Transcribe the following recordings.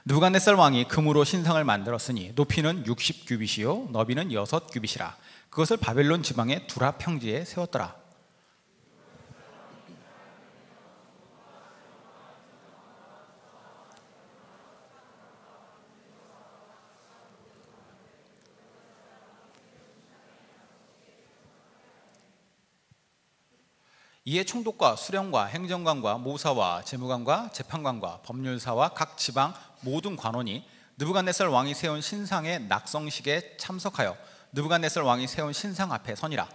느부갓네살 왕이 금으로 신상을 만들었으니 높이는 60규빗이요 너비는 6규빗이라. 그것을 바벨론 지방의 두라 평지에 세웠더라. 이에 총독과 수령과 행정관과 모사와 재무관과 재판관과 법률사와 각 지방 모든 관원이 느부갓네살 왕이 세운 신상의 낙성식에 참석하여 느부갓네살 왕이 세운 신상 앞에 서니라.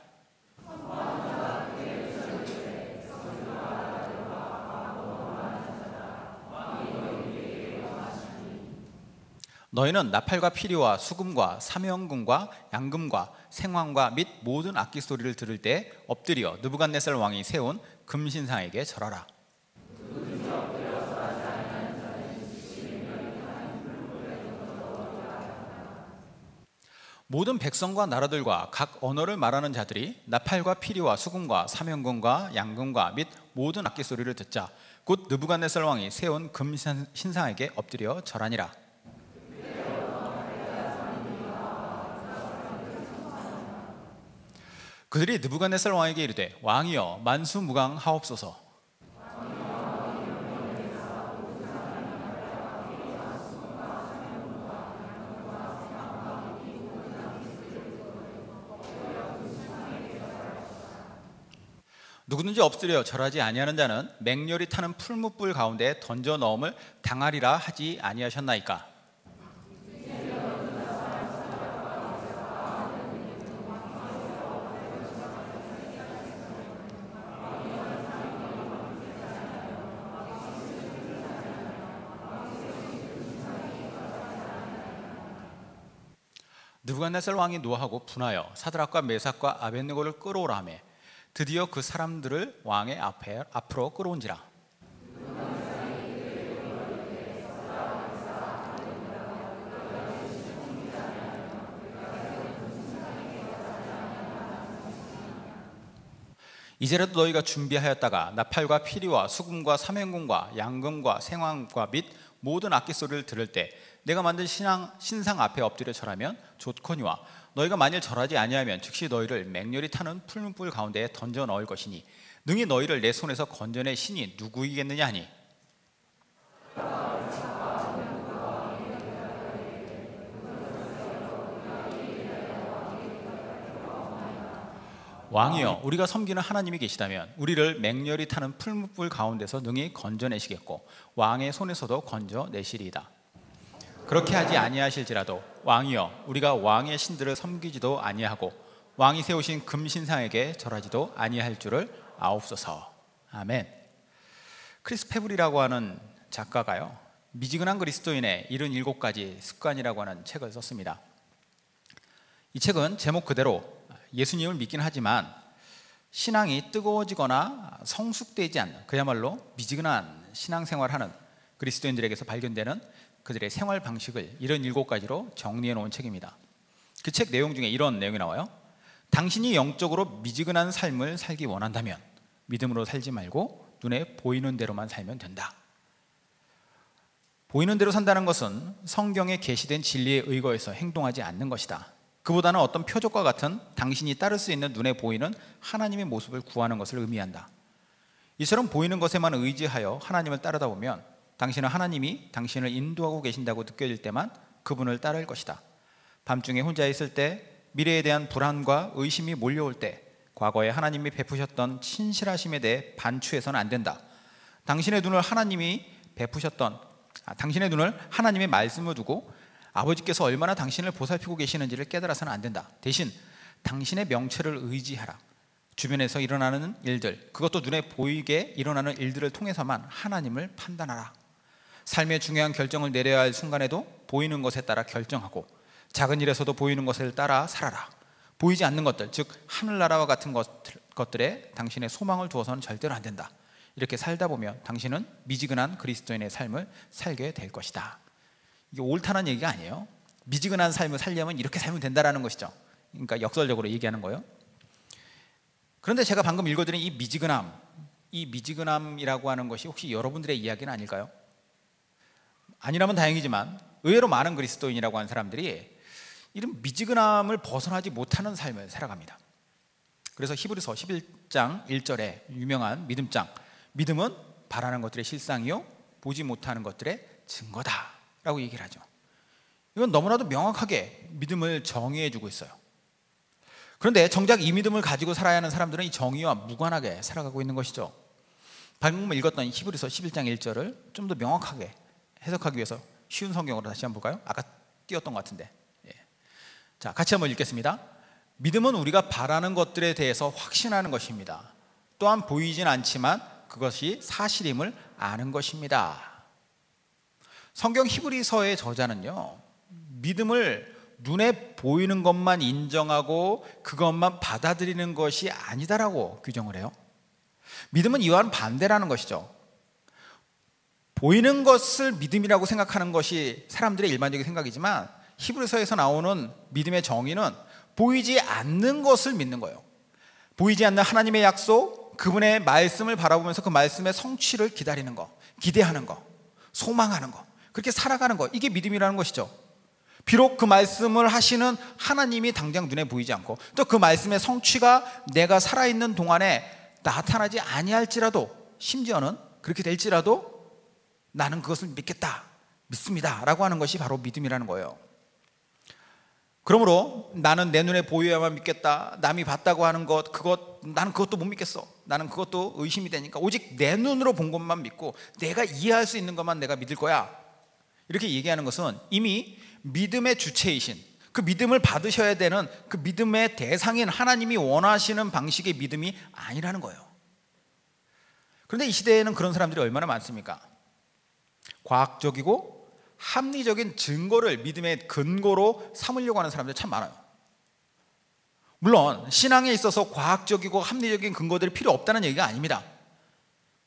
너희는 나팔과 피리와 수금과 사명금과 양금과 생황과 및 모든 악기 소리를 들을 때 엎드려 느부갓네살 왕이 세운 금신상에게 절하라. 모든 백성과 나라들과 각 언어를 말하는 자들이 나팔과 피리와 수금과 사명금과 양금과 및 모든 악기 소리를 듣자 곧 느부갓네살 왕이 세운 금신상에게 엎드려 절하니라. 그들이 느부갓네살 왕에게 이르되 왕이여 만수무강하옵소서. 누구든지 엎드려 절하지 아니하는 자는 맹렬히 타는 풀무불 가운데 던져 넣음을 당하리라 하지 아니하셨나이까. 느부갓네살 왕이 노하고 분하여 사드락과 메삭과 아벳느고를 끌어오라 하며 드디어 그 사람들을 왕의 앞으로 끌어온지라. 이제라도 너희가 준비하였다가 나팔과 피리와 수금과 사명금과 양금과 생황과 및 모든 악기 소리를 들을 때 내가 만든 신상 앞에 엎드려 절하면 좋거니와 너희가 만일 절하지 아니하면 즉시 너희를 맹렬히 타는 풀무불 가운데에 던져 넣을 것이니 능히 너희를 내 손에서 건져낼 신이 누구이겠느냐 하니. 왕이여 우리가 섬기는 하나님이 계시다면 우리를 맹렬히 타는 풀무불 가운데서 능히 건져내시겠고 왕의 손에서도 건져내시리이다. 그렇게 하지 아니하실지라도 왕이여 우리가 왕의 신들을 섬기지도 아니하고 왕이 세우신 금신상에게 절하지도 아니할 줄을 아옵소서. 아멘. 크리스 페블이라고 하는 작가가요 미지근한 그리스도인의 77가지 습관이라고 하는 책을 썼습니다. 이 책은 제목 그대로 예수님을 믿긴 하지만 신앙이 뜨거워지거나 성숙되지 않는 그야말로 미지근한 신앙생활하는 그리스도인들에게서 발견되는 그들의 생활 방식을 77가지로 정리해 놓은 책입니다. 그 책 내용 중에 이런 내용이 나와요. 당신이 영적으로 미지근한 삶을 살기 원한다면 믿음으로 살지 말고 눈에 보이는 대로만 살면 된다. 보이는 대로 산다는 것은 성경에 게시된 진리에 의거해서 행동하지 않는 것이다. 그보다는 어떤 표적과 같은 당신이 따를 수 있는 눈에 보이는 하나님의 모습을 구하는 것을 의미한다. 이처럼 보이는 것에만 의지하여 하나님을 따르다 보면 당신은 하나님이 당신을 인도하고 계신다고 느껴질 때만 그분을 따를 것이다. 밤중에 혼자 있을 때, 미래에 대한 불안과 의심이 몰려올 때 과거에 하나님이 베푸셨던 친실하심에 대해 반추해서는 안 된다. 당신의 눈을 하나님의 말씀을 두고 아버지께서 얼마나 당신을 보살피고 계시는지를 깨달아서는 안 된다. 대신 당신의 명체를 의지하라. 주변에서 일어나는 일들, 그것도 눈에 보이게 일어나는 일들을 통해서만 하나님을 판단하라. 삶의 중요한 결정을 내려야 할 순간에도 보이는 것에 따라 결정하고 작은 일에서도 보이는 것을 따라 살아라. 보이지 않는 것들, 즉 하늘나라와 같은 것들에 당신의 소망을 두어서는 절대로 안 된다. 이렇게 살다 보면 당신은 미지근한 그리스도인의 삶을 살게 될 것이다. 이게 옳다는 얘기가 아니에요. 미지근한 삶을 살려면 이렇게 살면 된다라는 것이죠. 그러니까 역설적으로 얘기하는 거예요. 그런데 제가 방금 읽어드린 이 미지근함이라고 하는 것이 혹시 여러분들의 이야기는 아닐까요? 아니라면 다행이지만 의외로 많은 그리스도인이라고 하는 사람들이 이런 미지근함을 벗어나지 못하는 삶을 살아갑니다. 그래서 히브리서 11장 1절에 유명한 믿음장, 믿음은 바라는 것들의 실상이요 보지 못하는 것들의 증거다 라고 얘기를 하죠. 이건 너무나도 명확하게 믿음을 정의해 주고 있어요. 그런데 정작 이 믿음을 가지고 살아야 하는 사람들은 이 정의와 무관하게 살아가고 있는 것이죠. 방금 읽었던 히브리서 11장 1절을 좀 더 명확하게 해석하기 위해서 쉬운 성경으로 다시 한번 볼까요? 아까 띄웠던 것 같은데. 자, 같이 한번 읽겠습니다. 믿음은 우리가 바라는 것들에 대해서 확신하는 것입니다. 또한 보이진 않지만 그것이 사실임을 아는 것입니다. 성경 히브리서의 저자는요, 믿음을 눈에 보이는 것만 인정하고 그것만 받아들이는 것이 아니다라고 규정을 해요. 믿음은 이와는 반대라는 것이죠. 보이는 것을 믿음이라고 생각하는 것이 사람들의 일반적인 생각이지만 히브리서에서 나오는 믿음의 정의는 보이지 않는 것을 믿는 거예요. 보이지 않는 하나님의 약속, 그분의 말씀을 바라보면서 그 말씀의 성취를 기다리는 거, 기대하는 거, 소망하는 거, 그렇게 살아가는 거, 이게 믿음이라는 것이죠. 비록 그 말씀을 하시는 하나님이 당장 눈에 보이지 않고 또 그 말씀의 성취가 내가 살아있는 동안에 나타나지 아니할지라도, 심지어는 그렇게 될지라도 나는 그것을 믿겠다, 믿습니다 라고 하는 것이 바로 믿음이라는 거예요. 그러므로 나는 내 눈에 보여야만 믿겠다, 남이 봤다고 하는 것, 나는 그것도 못 믿겠어, 나는 그것도 의심이 되니까 오직 내 눈으로 본 것만 믿고 내가 이해할 수 있는 것만 내가 믿을 거야, 이렇게 얘기하는 것은 이미 믿음의 주체이신, 그 믿음을 받으셔야 되는 그 믿음의 대상인 하나님이 원하시는 방식의 믿음이 아니라는 거예요. 그런데 이 시대에는 그런 사람들이 얼마나 많습니까? 과학적이고 합리적인 증거를 믿음의 근거로 삼으려고 하는 사람들이 참 많아요. 물론 신앙에 있어서 과학적이고 합리적인 근거들이 필요 없다는 얘기가 아닙니다.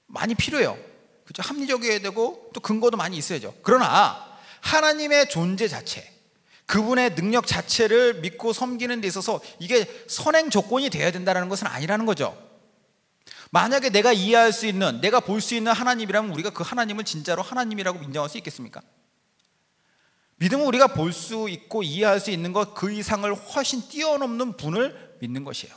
많이 필요해요. 그렇죠? 합리적이어야 되고 또 근거도 많이 있어야죠. 그러나 하나님의 존재 자체, 그분의 능력 자체를 믿고 섬기는 데 있어서 이게 선행 조건이 되어야 된다는 것은 아니라는 거죠. 만약에 내가 이해할 수 있는, 내가 볼 수 있는 하나님이라면 우리가 그 하나님을 진짜로 하나님이라고 인정할 수 있겠습니까? 믿음은 우리가 볼 수 있고 이해할 수 있는 것 그 이상을 훨씬 뛰어넘는 분을 믿는 것이에요.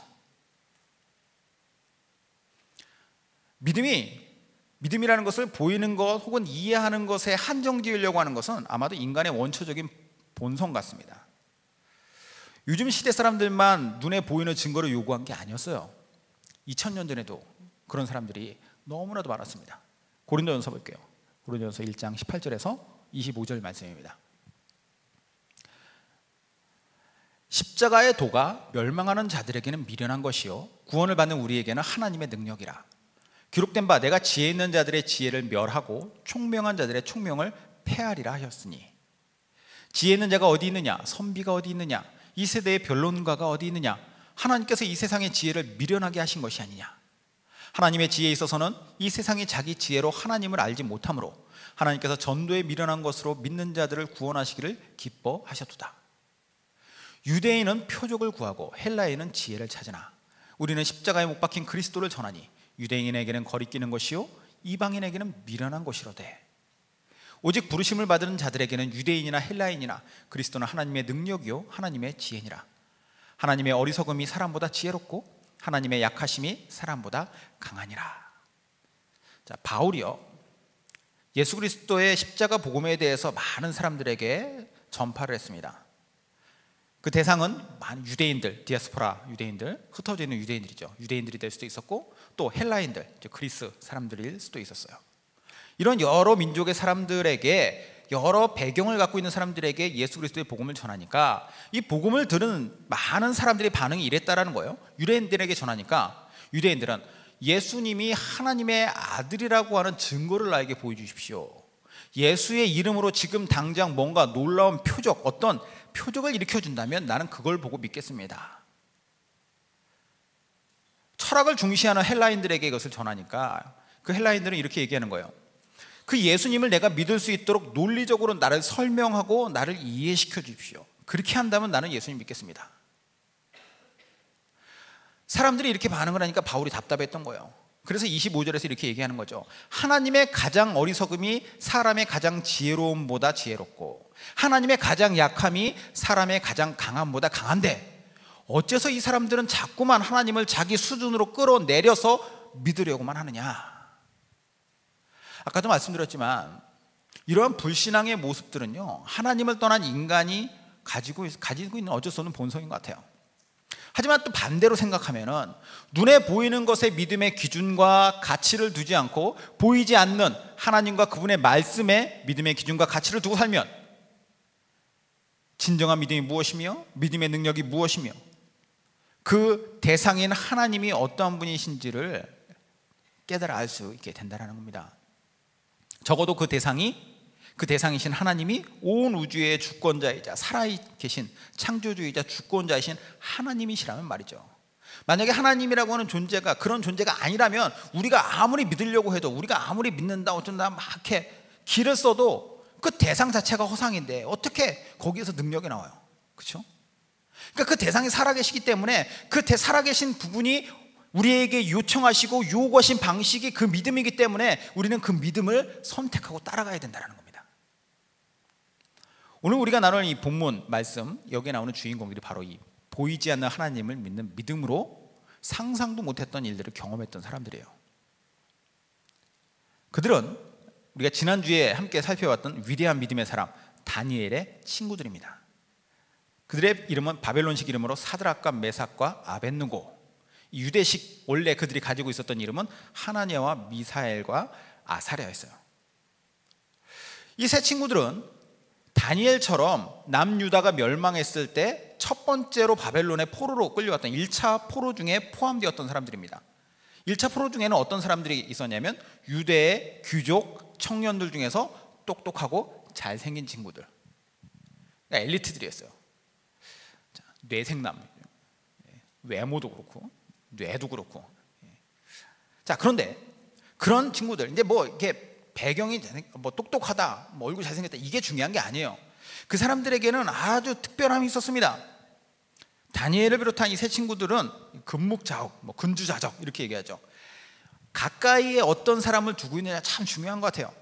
믿음이라는 것을 보이는 것 혹은 이해하는 것에 한정 지으려고 하는 것은 아마도 인간의 원초적인 본성 같습니다. 요즘 시대 사람들만 눈에 보이는 증거를 요구한 게 아니었어요. 2000년 전에도 그런 사람들이 너무나도 많았습니다. 고린도전서 볼게요. 고린도전서 1장 18절에서 25절 말씀입니다. 십자가의 도가 멸망하는 자들에게는 미련한 것이요 구원을 받는 우리에게는 하나님의 능력이라. 기록된 바 내가 지혜 있는 자들의 지혜를 멸하고 총명한 자들의 총명을 폐하리라 하셨으니, 지혜 있는 자가 어디 있느냐, 선비가 어디 있느냐, 이 세대의 변론가가 어디 있느냐, 하나님께서 이 세상의 지혜를 미련하게 하신 것이 아니냐. 하나님의 지혜에 있어서는 이 세상이 자기 지혜로 하나님을 알지 못하므로 하나님께서 전도에 미련한 것으로 믿는 자들을 구원하시기를 기뻐하셨도다. 유대인은 표적을 구하고 헬라인은 지혜를 찾으나 우리는 십자가에 못 박힌 그리스도를 전하니 유대인에게는 거리끼는 것이요 이방인에게는 미련한 것이로되 오직 부르심을 받은 자들에게는 유대인이나 헬라인이나 그리스도는 하나님의 능력이요 하나님의 지혜니라. 하나님의 어리석음이 사람보다 지혜롭고 하나님의 약하심이 사람보다 강하니라. 자, 바울이요 예수 그리스도의 십자가 복음에 대해서 많은 사람들에게 전파를 했습니다. 그 대상은 많은 유대인들, 디아스포라 유대인들, 흩어져 있는 유대인들이죠. 유대인들이 될 수도 있었고 또 헬라인들, 그리스 사람들일 수도 있었어요. 이런 여러 민족의 사람들에게, 여러 배경을 갖고 있는 사람들에게 예수 그리스도의 복음을 전하니까 이 복음을 들은 많은 사람들의 반응이 이랬다라는 거예요. 유대인들에게 전하니까 유대인들은 예수님이 하나님의 아들이라고 하는 증거를 나에게 보여주십시오. 예수의 이름으로 지금 당장 뭔가 놀라운 표적, 어떤 표적을 일으켜준다면 나는 그걸 보고 믿겠습니다. 철학을 중시하는 헬라인들에게 이것을 전하니까 그 헬라인들은 이렇게 얘기하는 거예요. 그 예수님을 내가 믿을 수 있도록 논리적으로 나를 설명하고 나를 이해시켜 주십시오. 그렇게 한다면 나는 예수님 믿겠습니다. 사람들이 이렇게 반응을 하니까 바울이 답답했던 거예요. 그래서 25절에서 이렇게 얘기하는 거죠. 하나님의 가장 어리석음이 사람의 가장 지혜로움보다 지혜롭고 하나님의 가장 약함이 사람의 가장 강함보다 강한데 어째서 이 사람들은 자꾸만 하나님을 자기 수준으로 끌어내려서 믿으려고만 하느냐. 아까도 말씀드렸지만 이러한 불신앙의 모습들은요, 하나님을 떠난 인간이 가지고 있는 어쩔 수 없는 본성인 것 같아요. 하지만 또 반대로 생각하면은 눈에 보이는 것의 믿음의 기준과 가치를 두지 않고 보이지 않는 하나님과 그분의 말씀에 믿음의 기준과 가치를 두고 살면 진정한 믿음이 무엇이며 믿음의 능력이 무엇이며 그 대상인 하나님이 어떠한 분이신지를 깨달아 알 수 있게 된다는 겁니다. 적어도 그 대상이신 하나님이 온 우주의 주권자이자 살아계신 창조주이자 주권자이신 하나님이시라면 말이죠. 만약에 하나님이라고 하는 존재가 그런 존재가 아니라면 우리가 아무리 믿으려고 해도 우리가 아무리 믿는다 어쩐다 막 이렇게 길을 써도 그 대상 자체가 허상인데 어떻게 거기에서 능력이 나와요? 그렇죠? 그러니까 그 대상이 살아계시기 때문에 그 살아계신 부분이 우리에게 요청하시고 요구하신 방식이 그 믿음이기 때문에 우리는 그 믿음을 선택하고 따라가야 된다는 겁니다. 오늘 우리가 나눌 이 본문 말씀, 여기에 나오는 주인공들이 바로 이 보이지 않는 하나님을 믿는 믿음으로 상상도 못했던 일들을 경험했던 사람들이에요. 그들은 우리가 지난주에 함께 살펴봤던 위대한 믿음의 사람 다니엘의 친구들입니다. 그들의 이름은 바벨론식 이름으로 사드락과 메삭과 아벳느고, 유대식 원래 그들이 가지고 있었던 이름은 하나냐와 미사엘과 아사랴였어요. 이 세 친구들은 다니엘처럼 남유다가 멸망했을 때 첫 번째로 바벨론의 포로로 끌려왔던 1차 포로 중에 포함되었던 사람들입니다. 1차 포로 중에는 어떤 사람들이 있었냐면 유대의 귀족 청년들 중에서 똑똑하고 잘생긴 친구들, 그러니까 엘리트들이었어요. 자, 뇌생남, 외모도 그렇고 뇌도 그렇고. 자, 그런데 그런 친구들, 이제 뭐 이렇게 배경이 뭐 똑똑하다, 뭐 얼굴 잘생겼다, 이게 중요한 게 아니에요. 그 사람들에게는 아주 특별함이 있었습니다. 다니엘을 비롯한 이 세 친구들은 금묵자옥, 뭐 근주자적 이렇게 얘기하죠. 가까이에 어떤 사람을 두고 있느냐 참 중요한 것 같아요.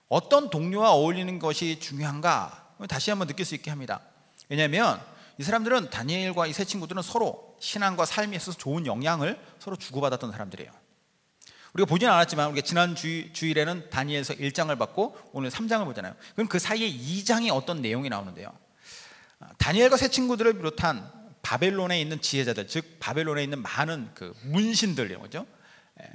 어떤 동료와 어울리는 것이 중요한가 다시 한번 느낄 수 있게 합니다. 왜냐하면 이 사람들은, 다니엘과 이 세 친구들은 서로 신앙과 삶에 있어서 좋은 영향을 서로 주고받았던 사람들이에요. 우리가 보진 않았지만 우리가 지난 주일에는 다니엘서 1장을 받고 오늘 3장을 보잖아요. 그럼 그 사이에 2장에 어떤 내용이 나오는데요. 다니엘과 세 친구들을 비롯한 바벨론에 있는 지혜자들, 즉 바벨론에 있는 많은 그 문신들이라고 하죠.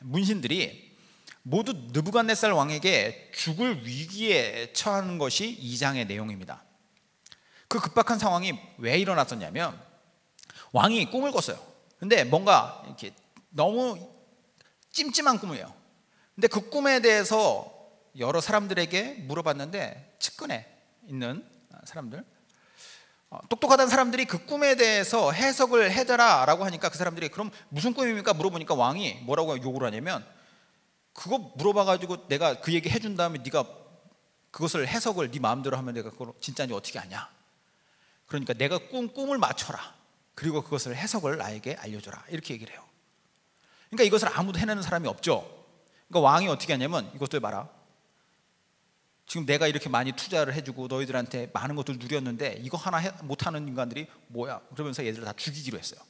문신들이 모두 느부갓네살 왕에게 죽을 위기에 처한 것이 2장의 내용입니다. 그 급박한 상황이 왜 일어났었냐면 왕이 꿈을 꿨어요. 근데 뭔가 이렇게 너무 찜찜한 꿈이에요. 근데 그 꿈에 대해서 여러 사람들에게 물어봤는데 측근에 있는 사람들, 똑똑하다는 사람들이 그 꿈에 대해서 해석을 해줘라 라고 하니까 그 사람들이 그럼 무슨 꿈입니까? 물어보니까 왕이 뭐라고 요구를 하냐면, 그거 물어봐가지고 내가 그 얘기 해준 다음에 네가 그것을 해석을 네 마음대로 하면 내가 그걸 진짜인지 어떻게 아냐. 그러니까 내가 꿈을 맞춰라. 그리고 그것을 해석을 나에게 알려줘라. 이렇게 얘기를 해요. 그러니까 이것을 아무도 해내는 사람이 없죠. 그러니까 왕이 어떻게 하냐면, 이것들 봐라, 지금 내가 이렇게 많이 투자를 해주고 너희들한테 많은 것들 누렸는데 이거 하나 못하는 인간들이 뭐야? 그러면서 얘들을 다 죽이기로 했어요.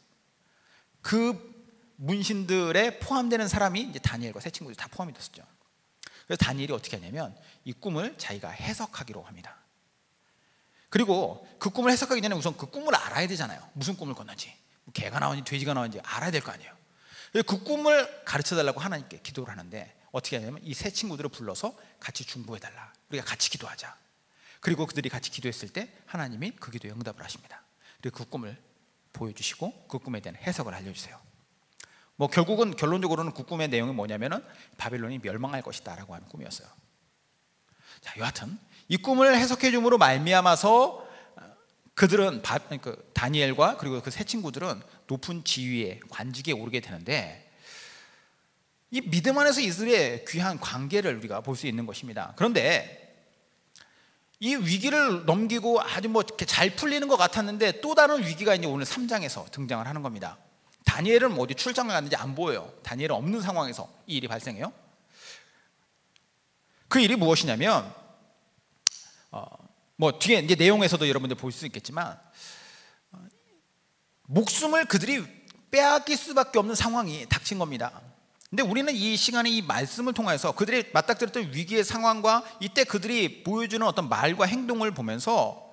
그 문신들에 포함되는 사람이 이제 다니엘과 세 친구들이 다 포함이 됐었죠. 그래서 다니엘이 어떻게 하냐면 이 꿈을 자기가 해석하기로 합니다. 그리고 그 꿈을 해석하기 전에 우선 그 꿈을 알아야 되잖아요. 무슨 꿈을 꿨는지, 개가 나오는지 돼지가 나오는지 알아야 될 거 아니에요. 그 꿈을 가르쳐달라고 하나님께 기도를 하는데 어떻게 하냐면 이 세 친구들을 불러서 같이 중보해달라, 우리가 같이 기도하자. 그리고 그들이 같이 기도했을 때 하나님이 그 기도에 응답을 하십니다. 그리고 그 꿈을 보여주시고 그 꿈에 대한 해석을 알려주세요. 뭐 결국은 결론적으로는 그 꿈의 내용이 뭐냐면은 바벨론이 멸망할 것이다 라고 하는 꿈이었어요. 자, 여하튼 이 꿈을 해석해 줌으로 말미암아서 그들은 다니엘과 그리고 그 세 친구들은 높은 지위에, 관직에 오르게 되는데, 이 믿음 안에서 이들의 귀한 관계를 우리가 볼 수 있는 것입니다. 그런데 이 위기를 넘기고 아주 뭐 이렇게 잘 풀리는 것 같았는데 또 다른 위기가 이제 오늘 3장에서 등장을 하는 겁니다. 다니엘은 어디 출장을 갔는지 안 보여요. 다니엘은 없는 상황에서 이 일이 발생해요. 그 일이 무엇이냐면 뭐 뒤에 이제 내용에서도 여러분들 볼 수 있겠지만 목숨을 그들이 빼앗길 수밖에 없는 상황이 닥친 겁니다. 근데 우리는 이 시간에 이 말씀을 통해서 그들이 맞닥뜨렸던 위기의 상황과 이때 그들이 보여주는 어떤 말과 행동을 보면서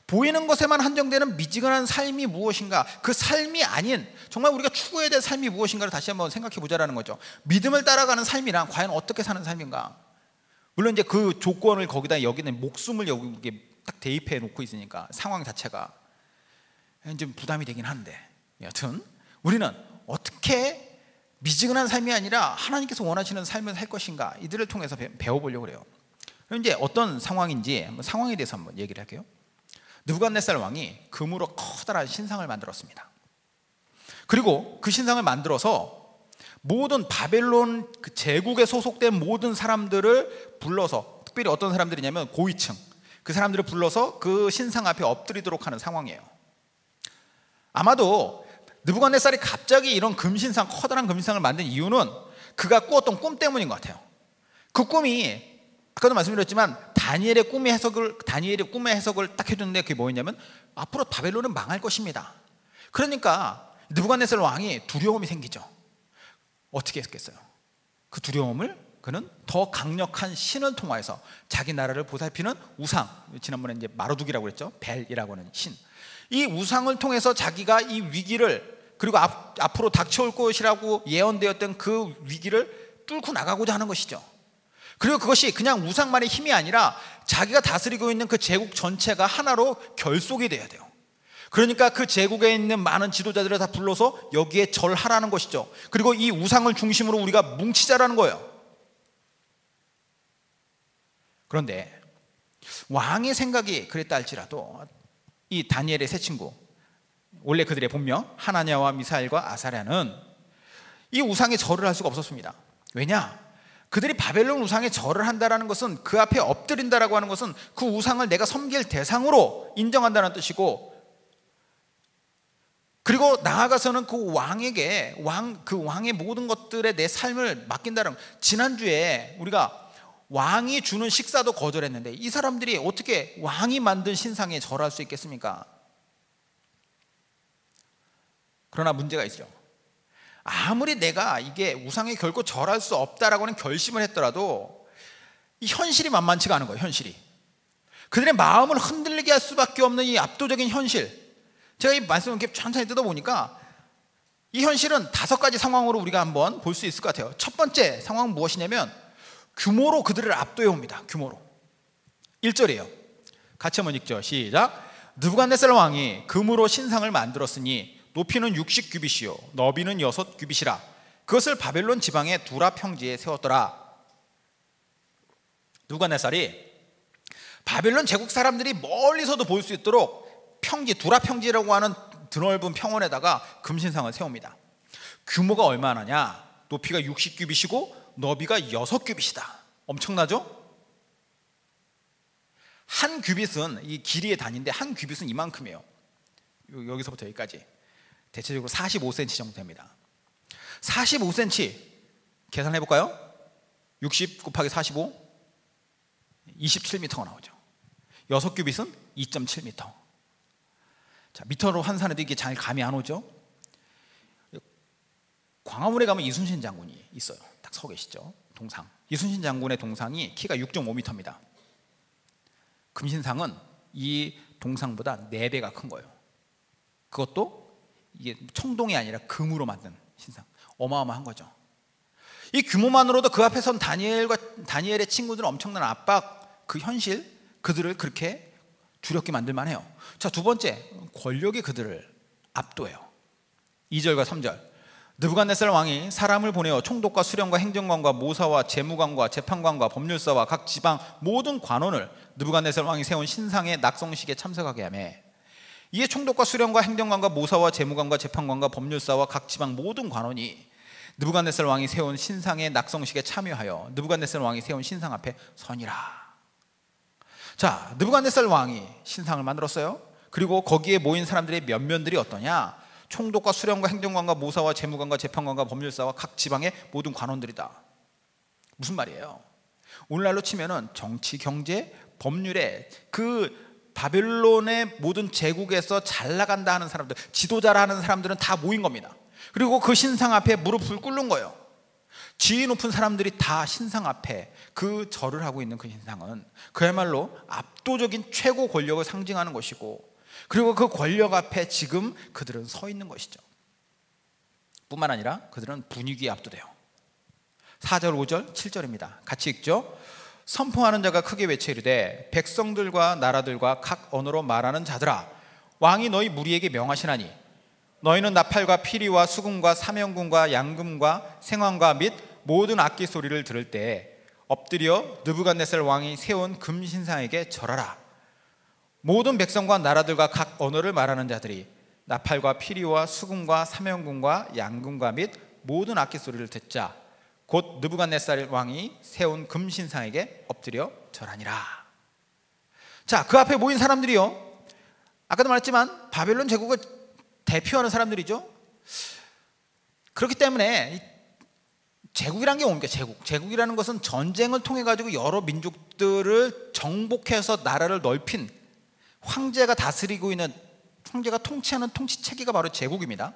보이는 것에만 한정되는 미지근한 삶이 무엇인가, 그 삶이 아닌 정말 우리가 추구해야 될 삶이 무엇인가를 다시 한번 생각해 보자라는 거죠. 믿음을 따라가는 삶이란 과연 어떻게 사는 삶인가. 물론 이제 그 조건을 거기다 여기는 목숨을 여기 딱 대입해 놓고 있으니까 상황 자체가 좀 부담이 되긴 하는데, 여튼 우리는 어떻게 미지근한 삶이 아니라 하나님께서 원하시는 삶을 살 것인가, 이들을 통해서 배워보려고 그래요. 그럼 이제 어떤 상황인지 상황에 대해서 한번 얘기를 할게요. 느부갓네살 왕이 금으로 커다란 신상을 만들었습니다. 그리고 그 신상을 만들어서 모든 바벨론 그 제국에 소속된 모든 사람들을 불러서, 특별히 어떤 사람들이냐면 고위층, 그 사람들을 불러서 그 신상 앞에 엎드리도록 하는 상황이에요. 아마도 느부갓네살이 갑자기 이런 금신상, 커다란 금신상을 만든 이유는 그가 꾸었던 꿈 때문인 것 같아요. 그 꿈이 아까도 말씀드렸지만 다니엘의 꿈의 해석을 딱 해줬는데 그게 뭐였냐면 앞으로 바벨론은 망할 것입니다. 그러니까 느부갓네살 왕이 두려움이 생기죠. 어떻게 했겠어요? 그 두려움을 그는 더 강력한 신을 통해서 자기 나라를 보살피는 우상, 지난번에 이제 마르둑이라고 그랬죠. 벨이라고 하는 신, 이 우상을 통해서 자기가 이 위기를, 그리고 앞으로 닥쳐올 것이라고 예언되었던 그 위기를 뚫고 나가고자 하는 것이죠. 그리고 그것이 그냥 우상만의 힘이 아니라 자기가 다스리고 있는 그 제국 전체가 하나로 결속이 돼야 돼요. 그러니까 그 제국에 있는 많은 지도자들을 다 불러서 여기에 절하라는 것이죠. 그리고 이 우상을 중심으로 우리가 뭉치자라는 거예요. 그런데 왕의 생각이 그랬다 할지라도 이 다니엘의 세 친구, 원래 그들의 본명 하나냐와 미사엘과 아사랴는 이 우상에 절을 할 수가 없었습니다. 왜냐? 그들이 바벨론 우상에 절을 한다는 것은, 그 앞에 엎드린다라고 하는 것은 그 우상을 내가 섬길 대상으로 인정한다는 뜻이고, 그리고 나아가서는 그 왕에게 그 왕의 모든 것들에 내 삶을 맡긴다는, 지난주에 우리가 왕이 주는 식사도 거절했는데 이 사람들이 어떻게 왕이 만든 신상에 절할 수 있겠습니까? 그러나 문제가 있죠. 아무리 내가 이게 우상에 결코 절할 수 없다라고는 결심을 했더라도 이 현실이 만만치가 않은 거예요. 현실이 그들의 마음을 흔들리게 할 수밖에 없는 이 압도적인 현실, 제가 이 말씀을 이렇게 천천히 뜯어보니까 이 현실은 5가지 상황으로 우리가 한번 볼 수 있을 것 같아요. 첫 번째 상황은 무엇이냐면 규모로 그들을 압도해 옵니다. 규모로. 1절이에요. 같이 한번 읽죠. 시작. 느부갓네살 왕이 금으로 신상을 만들었으니 높이는 60규빗이요 너비는 6규빗이라. 그것을 바벨론 지방의 두라 평지에 세웠더라. 느부갓네살이 바벨론 제국 사람들이 멀리서도 볼 수 있도록 평지, 두라 평지라고 하는 드넓은 평원에다가 금신상을 세웁니다. 규모가 얼마나냐? 높이가 60규빗이고 너비가 6규빗이다. 엄청나죠? 한 규빗은 이 길이의 단위인데 한 규빗은 이만큼이에요. 여기서부터 여기까지 대체적으로 45cm 정도 됩니다. 45cm 계산해 볼까요? 60 곱하기 45 27m가 나오죠. 6규빗은 2.7m. 자, 미터로 환산해도 이게 잘 감이 안 오죠? 광화문에 가면 이순신 장군이 있어요. 딱 서 계시죠? 동상. 이순신 장군의 동상이 키가 6.5m입니다. 금신상은 이 동상보다 4배가 큰 거예요. 그것도 이게 청동이 아니라 금으로 만든 신상. 어마어마한 거죠. 이 규모만으로도 그 앞에 선 다니엘의 친구들은 엄청난 압박, 그 현실, 그들을 그렇게 두렵게 만들만 해요. 자, 두 번째, 권력이 그들을 압도해요. 2절과 3절. 느부갓네살 왕이 사람을 보내어 총독과 수령과 행정관과 모사와 재무관과 재판관과 법률사와 각 지방 모든 관원을 느부갓네살 왕이 세운 신상의 낙성식에 참석하게 하며, 이에 총독과 수령과 행정관과 모사와 재무관과 재판관과 법률사와 각 지방 모든 관원이 느부갓네살 왕이 세운 신상의 낙성식에 참여하여 느부갓네살 왕이 세운 신상 앞에 서니라. 자, 느부갓네살 왕이 신상을 만들었어요. 그리고 거기에 모인 사람들의 면면들이 어떠냐? 총독과 수령과 행정관과 모사와 재무관과 재판관과 법률사와 각 지방의 모든 관원들이다. 무슨 말이에요? 오늘날로 치면은 정치, 경제, 법률에 그 바벨론의 모든 제국에서 잘 나간다 하는 사람들, 지도자라 하는 사람들은 다 모인 겁니다. 그리고 그 신상 앞에 무릎을 꿇는 거예요. 지위 높은 사람들이 다 신상 앞에 그 절을 하고 있는 그 신상은 그야말로 압도적인 최고 권력을 상징하는 것이고, 그리고 그 권력 앞에 지금 그들은 서 있는 것이죠. 뿐만 아니라 그들은 분위기에 압도돼요. 4절, 5절, 7절입니다. 같이 읽죠. 선포하는 자가 크게 외쳐 이르되 백성들과 나라들과 각 언어로 말하는 자들아, 왕이 너희 무리에게 명하시나니 너희는 나팔과 피리와 수금과 사명금과 양금과 생황과 및 모든 악기 소리를 들을 때에 엎드려 느부갓네살 왕이 세운 금신상에게 절하라. 모든 백성과 나라들과 각 언어를 말하는 자들이 나팔과 피리와 수금과 사명금과 양금과 및 모든 악기 소리를 듣자 곧 느부갓네살 왕이 세운 금신상에게 엎드려 절하니라. 자, 그 앞에 모인 사람들이요, 아까도 말했지만 바벨론 제국을 대표하는 사람들이죠. 그렇기 때문에 제국이라는 게 뭡니까? 제국이라는 것은 전쟁을 통해 가지고 여러 민족들을 정복해서 나라를 넓힌 황제가 다스리고 있는, 황제가 통치하는 통치 체계가 바로 제국입니다.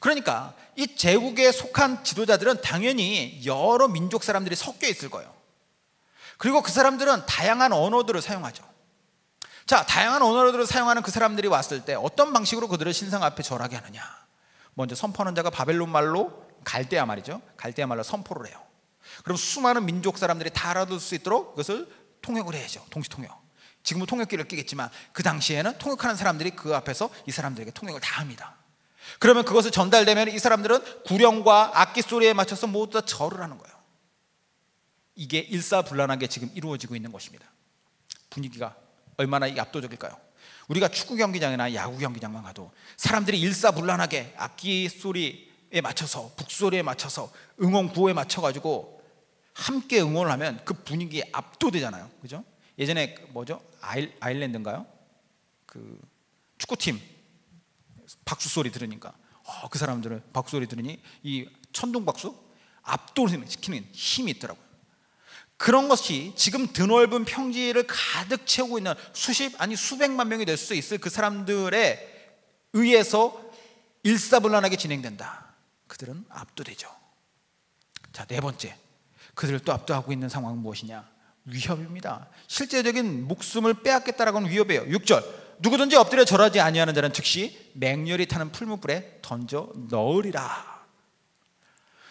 그러니까 이 제국에 속한 지도자들은 당연히 여러 민족 사람들이 섞여 있을 거예요. 그리고 그 사람들은 다양한 언어들을 사용하죠. 자, 다양한 언어들을 사용하는 그 사람들이 왔을 때 어떤 방식으로 그들을 신상 앞에 절하게 하느냐. 먼저 선포하는 자가 바벨론 말로, 갈대아 말이죠, 갈대아 말로 선포를 해요. 그럼 수많은 민족 사람들이 다 알아들 수 있도록 그것을 통역을 해야죠. 동시통역. 지금은 통역기를 끼겠지만 그 당시에는 통역하는 사람들이 그 앞에서 이 사람들에게 통역을 다 합니다. 그러면 그것을 전달되면 이 사람들은 구령과 악기 소리에 맞춰서 모두 다 절을 하는 거예요. 이게 일사불란하게 지금 이루어지고 있는 것입니다. 분위기가 얼마나 이게 압도적일까요? 우리가 축구 경기장이나 야구 경기장만 가도 사람들이 일사불란하게 악기 소리에 맞춰서, 북소리에 맞춰서, 응원 구호에 맞춰가지고 함께 응원을 하면 그 분위기에 압도되잖아요. 그죠? 예전에 뭐죠? 아일랜드인가요? 그 축구팀 박수 소리 들으니까 그 사람들은 박수 소리 들으니 이 천둥 박수 압도시키는 힘이 있더라고요. 그런 것이 지금 드넓은 평지를 가득 채우고 있는 수십 아니 수백만 명이 될 수 있을 그 사람들에 의해서 일사불란하게 진행된다. 그들은 압도되죠. 자, 네 번째, 그들을 또 압도하고 있는 상황은 무엇이냐? 위협입니다. 실제적인 목숨을 빼앗겠다라고 하는 위협이에요. 6절, 누구든지 엎드려 절하지 아니하는 자는 즉시 맹렬히 타는 풀무불에 던져 넣으리라.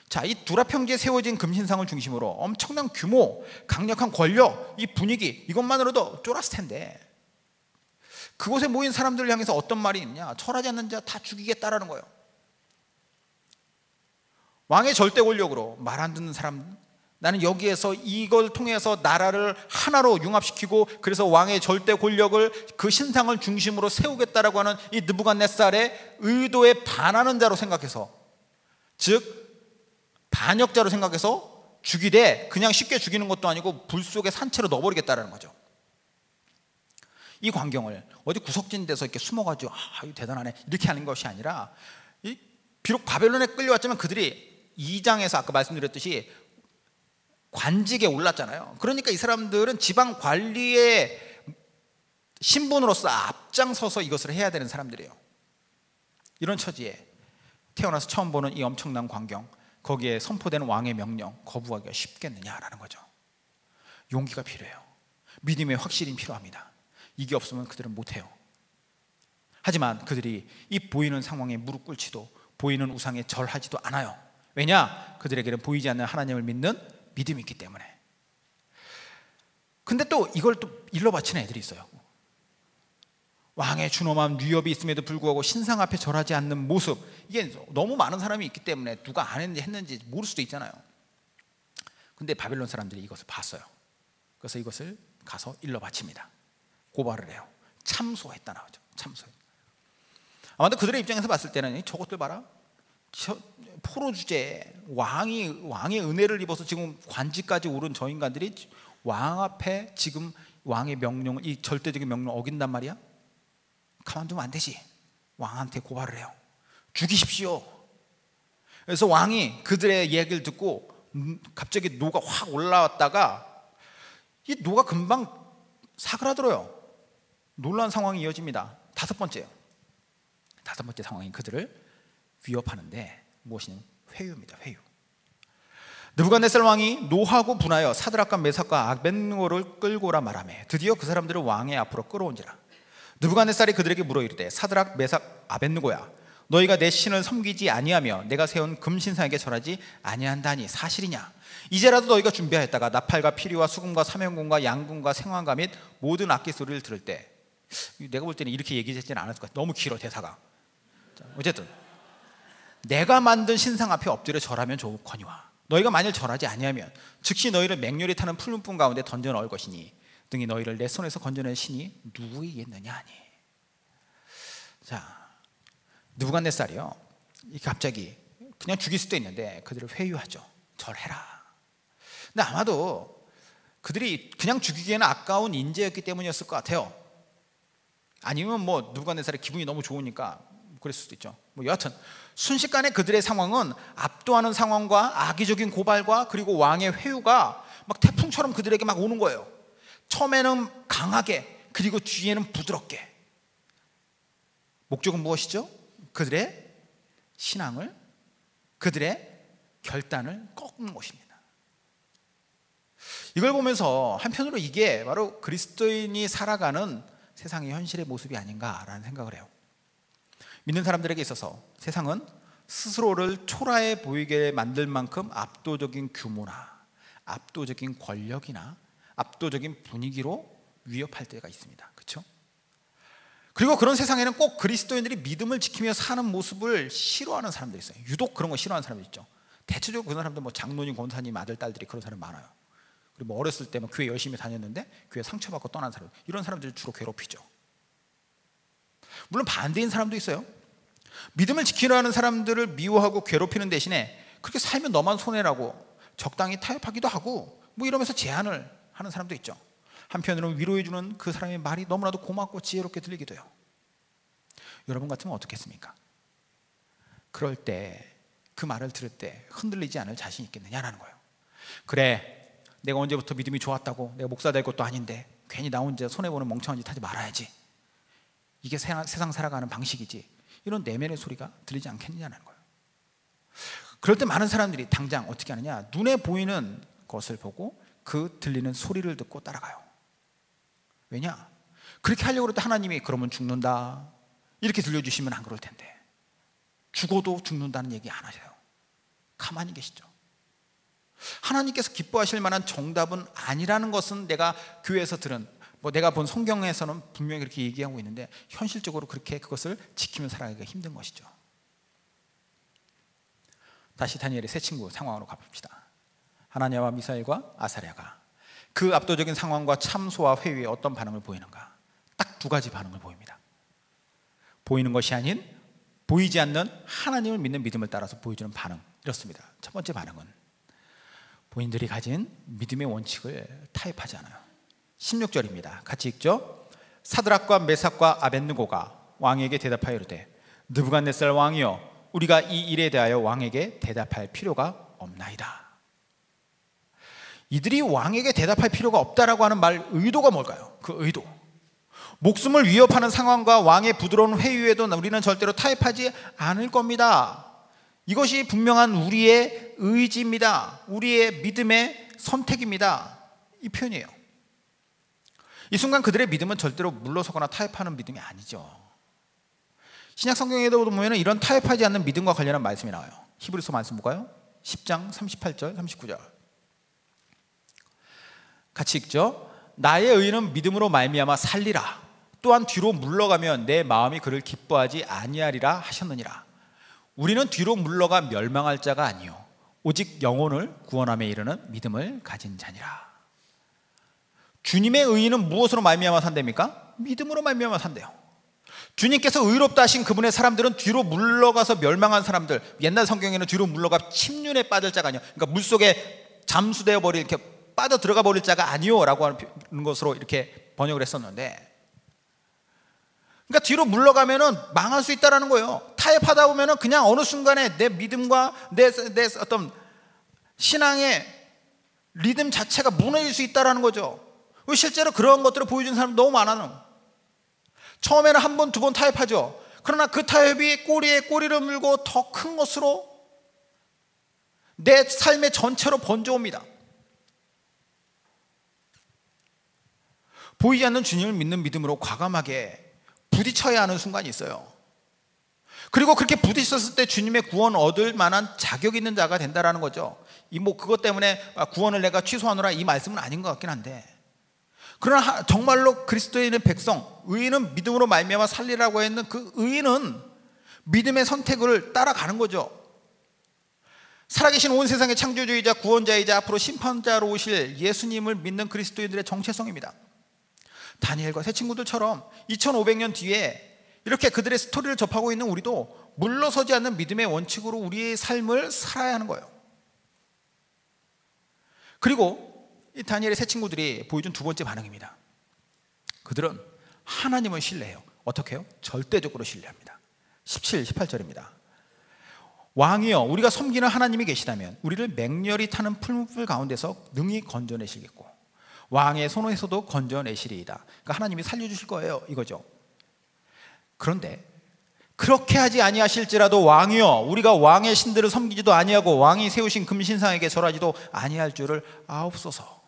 자, 이 두라 평지에 세워진 금신상을 중심으로 엄청난 규모, 강력한 권력, 이 분위기, 이것만으로도 쫄았을 텐데 그곳에 모인 사람들을 향해서 어떤 말이 있냐? 절하지 않는 자 다 죽이겠다라는 거예요. 왕의 절대 권력으로 말 안 듣는 사람, 나는 여기에서 이걸 통해서 나라를 하나로 융합시키고 그래서 왕의 절대 권력을 그 신상을 중심으로 세우겠다라고 하는 이 느부갓네살의 의도에 반하는 자로 생각해서, 즉 반역자로 생각해서 죽이되 그냥 쉽게 죽이는 것도 아니고 불 속에 산채로 넣어버리겠다라는 거죠. 이 광경을 어디 구석진 데서 이렇게 숨어가지고 이거 대단하네 이렇게 하는 것이 아니라, 비록 바벨론에 끌려왔지만 그들이 2장에서 아까 말씀드렸듯이 관직에 올랐잖아요. 그러니까 이 사람들은 지방 관리의 신분으로서 앞장서서 이것을 해야 되는 사람들이에요. 이런 처지에 태어나서 처음 보는 이 엄청난 광경, 거기에 선포되는 왕의 명령 거부하기가 쉽겠느냐라는 거죠. 용기가 필요해요. 믿음의 확실히 필요합니다. 이게 없으면 그들은 못해요. 하지만 그들이 이 보이는 상황에 무릎 꿇지도 보이는 우상에 절하지도 않아요. 왜냐? 그들에게는 보이지 않는 하나님을 믿는 믿음이 있기 때문에. 근데 또 이걸 또 일러 바치는 애들이 있어요. 왕의 준엄한 위협이 있음에도 불구하고 신상 앞에 절하지 않는 모습, 이게 너무 많은 사람이 있기 때문에 누가 안 했는지 모를 수도 있잖아요. 근데 바벨론 사람들이 이것을 봤어요. 그래서 이것을 가서 일러 바칩니다. 고발을 해요. 참소했다 나오죠. 참소했다. 아마도 그들의 입장에서 봤을 때는 저것들 봐라, 포로 주제에 왕의 은혜를 입어서 지금 관직까지 오른 저 인간들이 왕 앞에 지금 왕의 명령, 이 절대적인 명령을 어긴단 말이야? 가만두면 안 되지. 왕한테 고발을 해요. 죽이십시오. 그래서 왕이 그들의 얘기를 듣고 갑자기 노가 확 올라왔다가 이 노가 금방 사그라들어요. 놀라운 상황이 이어집니다. 다섯 번째 상황이 그들을 위협하는데 무엇이냐? 회유입니다. 회유. 느부갓네살 왕이 노하고 분하여 사드락과 메삭과 아벳느고를 끌고 오라 말하매 드디어 그 사람들을 왕의 앞으로 끌어온지라. 느부갓네살이 그들에게 물어 이르되 사드락 메삭 아벳느고야, 너희가 내 신을 섬기지 아니하며 내가 세운 금신상에게 절하지 아니한다니 사실이냐? 이제라도 너희가 준비하였다가 나팔과 피리와 수금과 사면공과 양궁과 생화가 및 모든 악기 소리를 들을 때, 내가 볼 때는 이렇게 얘기하지는 않았을 것 같아요. 너무 길어 대사가. 자, 어쨌든 내가 만든 신상 앞에 엎드려 절하면 좋거니와 너희가 만일 절하지 아니하면 즉시 너희를 맹렬히 타는 풀무불 가운데 던져 넣을 것이니 등이 너희를 내 손에서 건져낼 신이 누구이겠느냐 하니. 자, 느부갓네살이요, 갑자기 그냥 죽일 수도 있는데 그들을 회유하죠. 절해라. 근데 아마도 그들이 그냥 죽이기에는 아까운 인재였기 때문이었을 것 같아요. 아니면 뭐 느부갓네살의 기분이 너무 좋으니까 그랬을 수도 있죠. 뭐 여하튼 순식간에 그들의 상황은 압도하는 상황과 악의적인 고발과 그리고 왕의 회유가 막 태풍처럼 그들에게 막 오는 거예요. 처음에는 강하게, 그리고 뒤에는 부드럽게. 목적은 무엇이죠? 그들의 신앙을, 그들의 결단을 꺾는 것입니다. 이걸 보면서 한편으로 이게 바로 그리스도인이 살아가는 세상의 현실의 모습이 아닌가라는 생각을 해요. 믿는 사람들에게 있어서 세상은 스스로를 초라해 보이게 만들 만큼 압도적인 규모나 압도적인 권력이나 압도적인 분위기로 위협할 때가 있습니다. 그렇죠? 그리고 그런 세상에는 꼭 그리스도인들이 믿음을 지키며 사는 모습을 싫어하는 사람들이 있어요. 유독 그런 거 싫어하는 사람들 있죠. 대체적으로 그런 사람들, 뭐 장로님, 권사님 아들, 딸들이 그런 사람 많아요. 그리고 뭐 어렸을 때 뭐 교회 열심히 다녔는데 교회 상처받고 떠난 사람, 이런 사람들을 주로 괴롭히죠. 물론 반대인 사람도 있어요. 믿음을 지키려 하는 사람들을 미워하고 괴롭히는 대신에 그렇게 살면 너만 손해라고 적당히 타협하기도 하고 뭐 이러면서 제한을 하는 사람도 있죠. 한편으로는 위로해주는 그 사람의 말이 너무나도 고맙고 지혜롭게 들리기도 해요. 여러분 같으면 어떻겠습니까? 그럴 때 그 말을 들을 때 흔들리지 않을 자신 있겠느냐라는 거예요. 그래, 내가 언제부터 믿음이 좋았다고, 내가 목사 될 것도 아닌데 괜히 나 혼자 손해보는 멍청한 짓 하지 말아야지, 이게 세상 살아가는 방식이지, 이런 내면의 소리가 들리지 않겠느냐는 거예요. 그럴 때 많은 사람들이 당장 어떻게 하느냐, 눈에 보이는 것을 보고 그 들리는 소리를 듣고 따라가요. 왜냐? 그렇게 하려고 그럴 때 하나님이 그러면 죽는다 이렇게 들려주시면 안 그럴 텐데, 죽어도 죽는다는 얘기 안 하세요. 가만히 계시죠. 하나님께서 기뻐하실 만한 정답은 아니라는 것은 내가 교회에서 들은, 뭐 내가 본 성경에서는 분명히 그렇게 얘기하고 있는데 현실적으로 그렇게 그것을 지키며 살아가기가 힘든 것이죠. 다시 다니엘의 세 친구 상황으로 가봅시다. 하나냐와 미사엘과 아사랴가 그 압도적인 상황과 참소와 회유에 어떤 반응을 보이는가? 딱 두 가지 반응을 보입니다. 보이는 것이 아닌 보이지 않는 하나님을 믿는 믿음을 따라서 보여주는 반응, 이렇습니다. 첫 번째 반응은 본인들이 가진 믿음의 원칙을 타협하지 않아요. 16절입니다. 같이 읽죠. 사드락과 메삭과 아벳느고가 왕에게 대답하여 이르되 느부갓네살 왕이여, 우리가 이 일에 대하여 왕에게 대답할 필요가 없나이다. 이들이 왕에게 대답할 필요가 없다라고 하는 말 의도가 뭘까요? 그 의도, 목숨을 위협하는 상황과 왕의 부드러운 회유에도 우리는 절대로 타협하지 않을 겁니다. 이것이 분명한 우리의 의지입니다. 우리의 믿음의 선택입니다. 이 표현이에요. 이 순간 그들의 믿음은 절대로 물러서거나 타협하는 믿음이 아니죠. 신약 성경에도 보면 이런 타협하지 않는 믿음과 관련한 말씀이 나와요. 히브리서 말씀 볼까요? 10장 38절 39절 같이 읽죠. 나의 의는 믿음으로 말미암아 살리라. 또한 뒤로 물러가면 내 마음이 그를 기뻐하지 아니하리라 하셨느니라. 우리는 뒤로 물러가 멸망할 자가 아니요 오직 영혼을 구원함에 이르는 믿음을 가진 자니라. 주님의 의는 무엇으로 말미암아 산답니까? 믿음으로 말미암아 산대요. 주님께서 의롭다 하신 그분의 사람들은 뒤로 물러가서 멸망한 사람들, 옛날 성경에는 뒤로 물러가 침륜에 빠질 자가 아니요, 그러니까 물속에 잠수되어 버릴, 이렇게 빠져 들어가 버릴 자가 아니요 라고 하는 것으로 이렇게 번역을 했었는데, 그러니까 뒤로 물러가면은 망할 수 있다라는 거예요. 타협하다 보면은 그냥 어느 순간에 내 믿음과 내 어떤 신앙의 리듬 자체가 무너질 수 있다라는 거죠. 실제로 그런 것들을 보여준 사람 너무 많아요. 처음에는 한 번, 두 번 타협하죠. 그러나 그 타협이 꼬리에 꼬리를 물고 더 큰 것으로 내 삶의 전체로 번져옵니다. 보이지 않는 주님을 믿는 믿음으로 과감하게 부딪혀야 하는 순간이 있어요. 그리고 그렇게 부딪혔을 때 주님의 구원 얻을 만한 자격 있는 자가 된다라는 거죠. 그것 때문에 구원을 내가 취소하노라 이 말씀은 아닌 것 같긴 한데, 그러나 정말로 그리스도인의 백성, 의인은 믿음으로 말미암아 살리라고 했는 그 의인은 믿음의 선택을 따라가는 거죠. 살아계신 온 세상의 창조주이자 구원자이자 앞으로 심판자로 오실 예수님을 믿는 그리스도인들의 정체성입니다. 다니엘과 새 친구들처럼 2500년 뒤에 이렇게 그들의 스토리를 접하고 있는 우리도 물러서지 않는 믿음의 원칙으로 우리의 삶을 살아야 하는 거예요. 그리고 이 다니엘의 새 친구들이 보여준 두 번째 반응입니다. 그들은 하나님을 신뢰해요. 어떻게 해요? 절대적으로 신뢰합니다. 17, 18절입니다. 왕이여, 우리가 섬기는 하나님이 계시다면 우리를 맹렬히 타는 풀무불 가운데서 능히 건져내시겠고 왕의 손에서도 건져내시리이다. 그러니까 하나님이 살려주실 거예요, 이거죠. 그런데 그렇게 하지 아니하실지라도 왕이여, 우리가 왕의 신들을 섬기지도 아니하고 왕이 세우신 금신상에게 절하지도 아니할 줄을 아옵소서.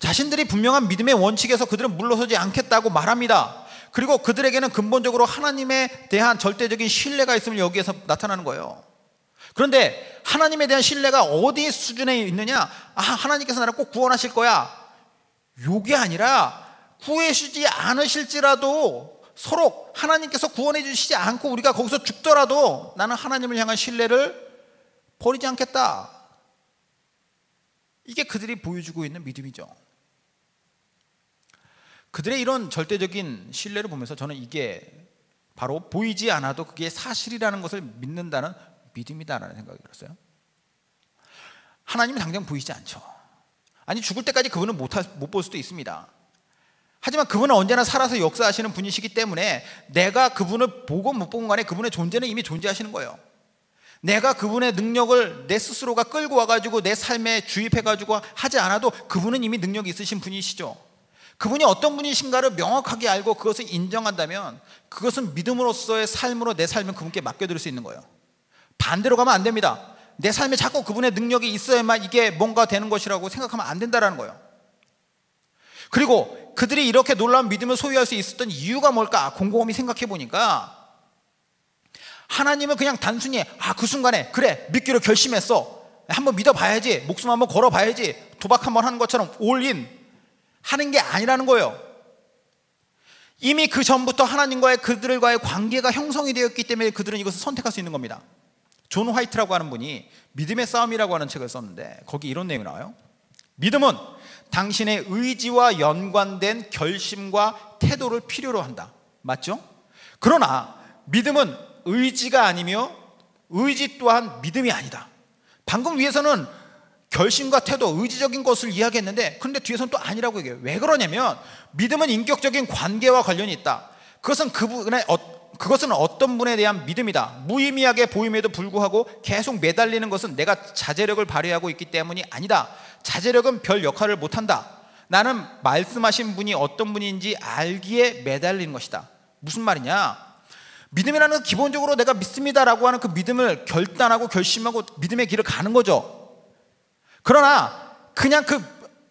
자신들이 분명한 믿음의 원칙에서 그들은 물러서지 않겠다고 말합니다. 그리고 그들에게는 근본적으로 하나님에 대한 절대적인 신뢰가 있음을 여기에서 나타나는 거예요. 그런데 하나님에 대한 신뢰가 어디 수준에 있느냐? 하나님께서 나를 꼭 구원하실 거야, 요게 아니라 구해주지 않으실지라도 서로 하나님께서 구원해 주시지 않고 우리가 거기서 죽더라도 나는 하나님을 향한 신뢰를 버리지 않겠다. 이게 그들이 보여주고 있는 믿음이죠. 그들의 이런 절대적인 신뢰를 보면서 저는 이게 바로 보이지 않아도 그게 사실이라는 것을 믿는다는 믿음이다라는 생각이 들었어요. 하나님은 당장 보이지 않죠. 아니, 죽을 때까지 그분은 못 볼 수도 있습니다. 하지만 그분은 언제나 살아서 역사하시는 분이시기 때문에 내가 그분을 보고 못 본 간에 그분의 존재는 이미 존재하시는 거예요. 내가 그분의 능력을 내 스스로가 끌고 와가지고 내 삶에 주입해가지고 하지 않아도 그분은 이미 능력이 있으신 분이시죠. 그분이 어떤 분이신가를 명확하게 알고 그것을 인정한다면 그것은 믿음으로서의 삶으로 내 삶을 그분께 맡겨드릴 수 있는 거예요. 반대로 가면 안 됩니다. 내 삶에 자꾸 그분의 능력이 있어야만 이게 뭔가 되는 것이라고 생각하면 안 된다는 거예요. 그리고 그들이 이렇게 놀라운 믿음을 소유할 수 있었던 이유가 뭘까? 곰곰이 생각해 보니까 하나님은 그냥 단순히 그 순간에 그래 믿기로 결심했어, 한번 믿어봐야지, 목숨 한번 걸어봐야지, 도박 한번 하는 것처럼 올인 하는 게 아니라는 거예요. 이미 그 전부터 하나님과의 그들과의 관계가 형성이 되었기 때문에 그들은 이것을 선택할 수 있는 겁니다. 존 화이트라고 하는 분이 믿음의 싸움이라고 하는 책을 썼는데 거기 이런 내용이 나와요. 믿음은 당신의 의지와 연관된 결심과 태도를 필요로 한다. 맞죠? 그러나 믿음은 의지가 아니며 의지 또한 믿음이 아니다. 방금 위에서는 결심과 태도, 의지적인 것을 이야기했는데 그런데 뒤에서는 또 아니라고 얘기해요. 왜 그러냐면 믿음은 인격적인 관계와 관련이 있다. 그것은 어떤 분에 대한 믿음이다. 무의미하게 보임에도 불구하고 계속 매달리는 것은 내가 자제력을 발휘하고 있기 때문이 아니다. 자제력은 별 역할을 못한다. 나는 말씀하신 분이 어떤 분인지 알기에 매달리는 것이다. 무슨 말이냐? 믿음이라는 건 기본적으로 내가 믿습니다라고 하는 그 믿음을 결단하고 결심하고 믿음의 길을 가는 거죠. 그러나 그냥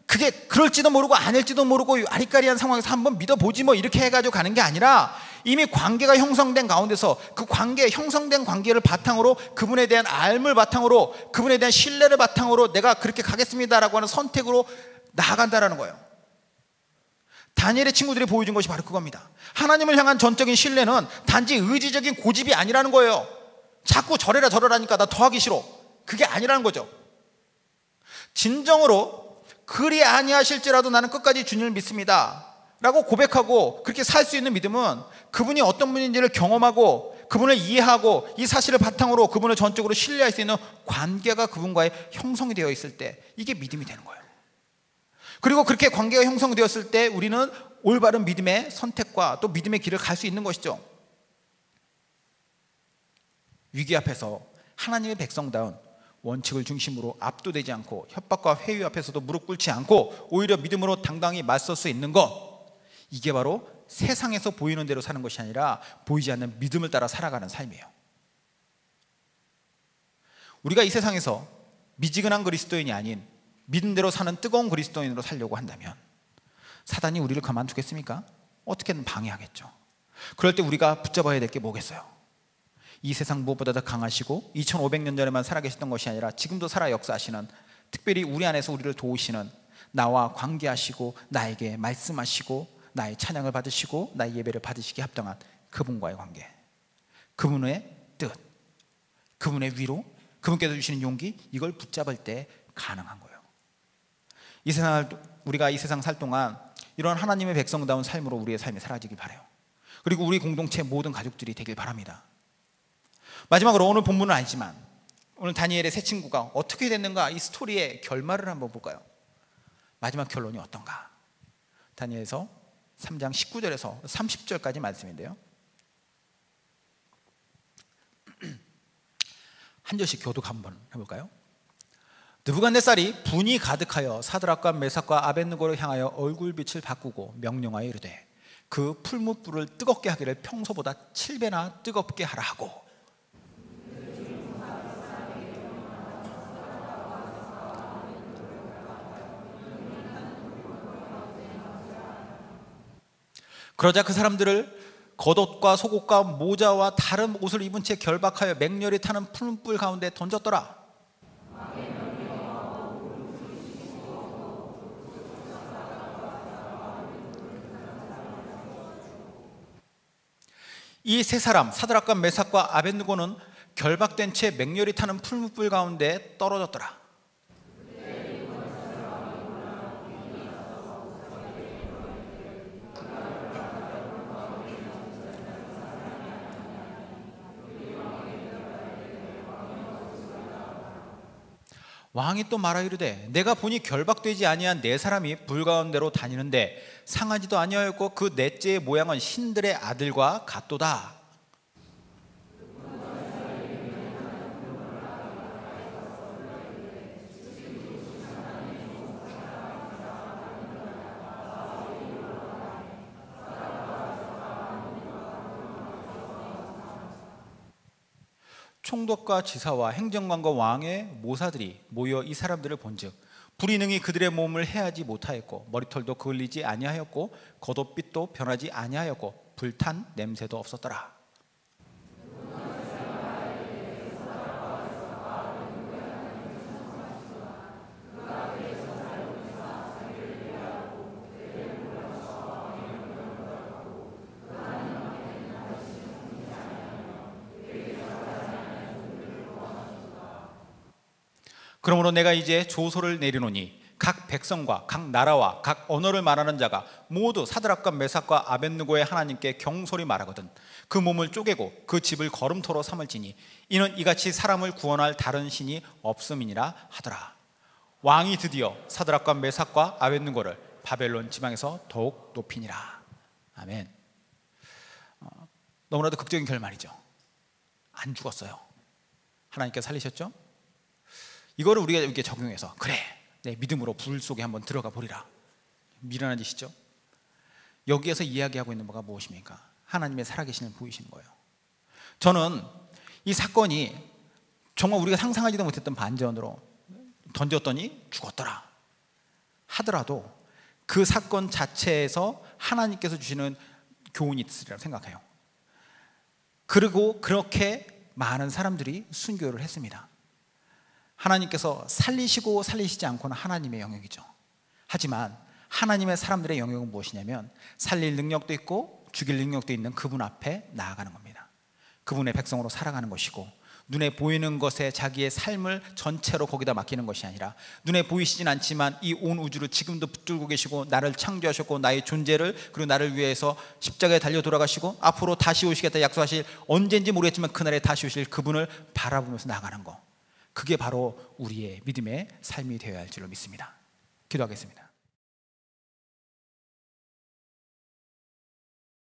그게 그럴지도 모르고 아닐지도 모르고 아리까리한 상황에서 한번 믿어보지 뭐 이렇게 해가지고 가는 게 아니라 이미 관계가 형성된 가운데서 그 형성된 관계를 바탕으로 그분에 대한 알물 바탕으로 그분에 대한 신뢰를 바탕으로 내가 그렇게 가겠습니다라고 하는 선택으로 나아간다라는 거예요. 다니엘의 친구들이 보여준 것이 바로 그겁니다. 하나님을 향한 전적인 신뢰는 단지 의지적인 고집이 아니라는 거예요. 자꾸 저래라 저러라니까 나 더 하기 싫어, 그게 아니라는 거죠. 진정으로 그리 아니하실지라도 나는 끝까지 주님을 믿습니다 라고 고백하고 그렇게 살 수 있는 믿음은 그분이 어떤 분인지를 경험하고 그분을 이해하고 이 사실을 바탕으로 그분을 전적으로 신뢰할 수 있는 관계가 그분과의 형성이 되어 있을 때 이게 믿음이 되는 거예요. 그리고 그렇게 관계가 형성되었을 때 우리는 올바른 믿음의 선택과 또 믿음의 길을 갈 수 있는 것이죠. 위기 앞에서 하나님의 백성다운 원칙을 중심으로 압도되지 않고 협박과 회유 앞에서도 무릎 꿇지 않고 오히려 믿음으로 당당히 맞설 수 있는 것, 이게 바로 세상에서 보이는 대로 사는 것이 아니라 보이지 않는 믿음을 따라 살아가는 삶이에요. 우리가 이 세상에서 미지근한 그리스도인이 아닌 믿음대로 사는 뜨거운 그리스도인으로 살려고 한다면 사단이 우리를 가만두겠습니까? 어떻게든 방해하겠죠. 그럴 때 우리가 붙잡아야 될 게 뭐겠어요? 이 세상 무엇보다 더 강하시고 2500년 전에만 살아계셨던 것이 아니라 지금도 살아 역사하시는, 특별히 우리 안에서 우리를 도우시는, 나와 관계하시고 나에게 말씀하시고 나의 찬양을 받으시고 나의 예배를 받으시기에 합당한 그분과의 관계, 그분의 뜻, 그분의 위로, 그분께서 주시는 용기, 이걸 붙잡을 때 가능한 거예요. 우리가 이 세상 살 동안 이런 하나님의 백성다운 삶으로 우리의 삶이 사라지길 바라요. 그리고 우리 공동체 모든 가족들이 되길 바랍니다. 마지막으로 오늘 본문은 아니지만 오늘 다니엘의 세 친구가 어떻게 됐는가, 이 스토리의 결말을 한번 볼까요? 마지막 결론이 어떤가? 다니엘서 3장 19절에서 30절까지 말씀인데요, 한 절씩 교독 한번 해볼까요? 느부갓네살이 분이 가득하여 사드락과 메삭과 아벳느고를 향하여 얼굴빛을 바꾸고 명령하여 이르되 그 풀무불을 뜨겁게 하기를 평소보다 7배나 뜨겁게 하라 하고, 그러자 그 사람들을 겉옷과 속옷과 모자와 다른 옷을 입은 채 결박하여 맹렬히 타는 풀무불 가운데 던졌더라. 이 세 사람 사드락과 메삭과 아벳느고는 결박된 채 맹렬히 타는 풀무불 가운데 떨어졌더라. 왕이 또 말하여 이르되 내가 보니 결박되지 아니한 네 사람이 불 가운데로 다니는데 상하지도 아니하였고 그 넷째의 모양은 신들의 아들과 같도다. 총독과 지사와 행정관과 왕의 모사들이 모여 이 사람들을 본즉 불이 능히 그들의 몸을 해하지 못하였고 머리털도 그을리지 아니하였고 겉옷빛도 변하지 아니하였고 불탄 냄새도 없었더라. 그러므로 내가 이제 조소를 내리노니 각 백성과 각 나라와 각 언어를 말하는 자가 모두 사드락과 메삭과 아벳느고의 하나님께 경솔히 말하거든 그 몸을 쪼개고 그 집을 거름토로 삼을지니 이는 이같이 사람을 구원할 다른 신이 없음이니라 하더라. 왕이 드디어 사드락과 메삭과 아벳느고를 바벨론 지방에서 더욱 높이니라. 아멘. 너무나도 극적인 결말이죠. 안 죽었어요. 하나님께서 살리셨죠? 이거를 우리가 이렇게 적용해서 그래, 내 믿음으로 불 속에 한번 들어가 보리라. 미련한 짓이죠. 여기에서 이야기하고 있는 바가 무엇입니까? 하나님의 살아계심을 보이시는 거예요. 저는 이 사건이 정말 우리가 상상하지도 못했던 반전으로 던졌더니 죽었더라 하더라도 그 사건 자체에서 하나님께서 주시는 교훈이 있으리라고 생각해요. 그리고 그렇게 많은 사람들이 순교를 했습니다. 하나님께서 살리시고 살리시지 않고는 하나님의 영역이죠. 하지만 하나님의 사람들의 영역은 무엇이냐면 살릴 능력도 있고 죽일 능력도 있는 그분 앞에 나아가는 겁니다. 그분의 백성으로 살아가는 것이고 눈에 보이는 것에 자기의 삶을 전체로 거기다 맡기는 것이 아니라 눈에 보이시진 않지만 이 온 우주를 지금도 붙들고 계시고 나를 창조하셨고 나의 존재를 그리고 나를 위해서 십자가에 달려 돌아가시고 앞으로 다시 오시겠다 약속하실, 언제인지 모르겠지만 그날에 다시 오실 그분을 바라보면서 나아가는 것, 그게 바로 우리의 믿음의 삶이 되어야 할 줄로 믿습니다. 기도하겠습니다.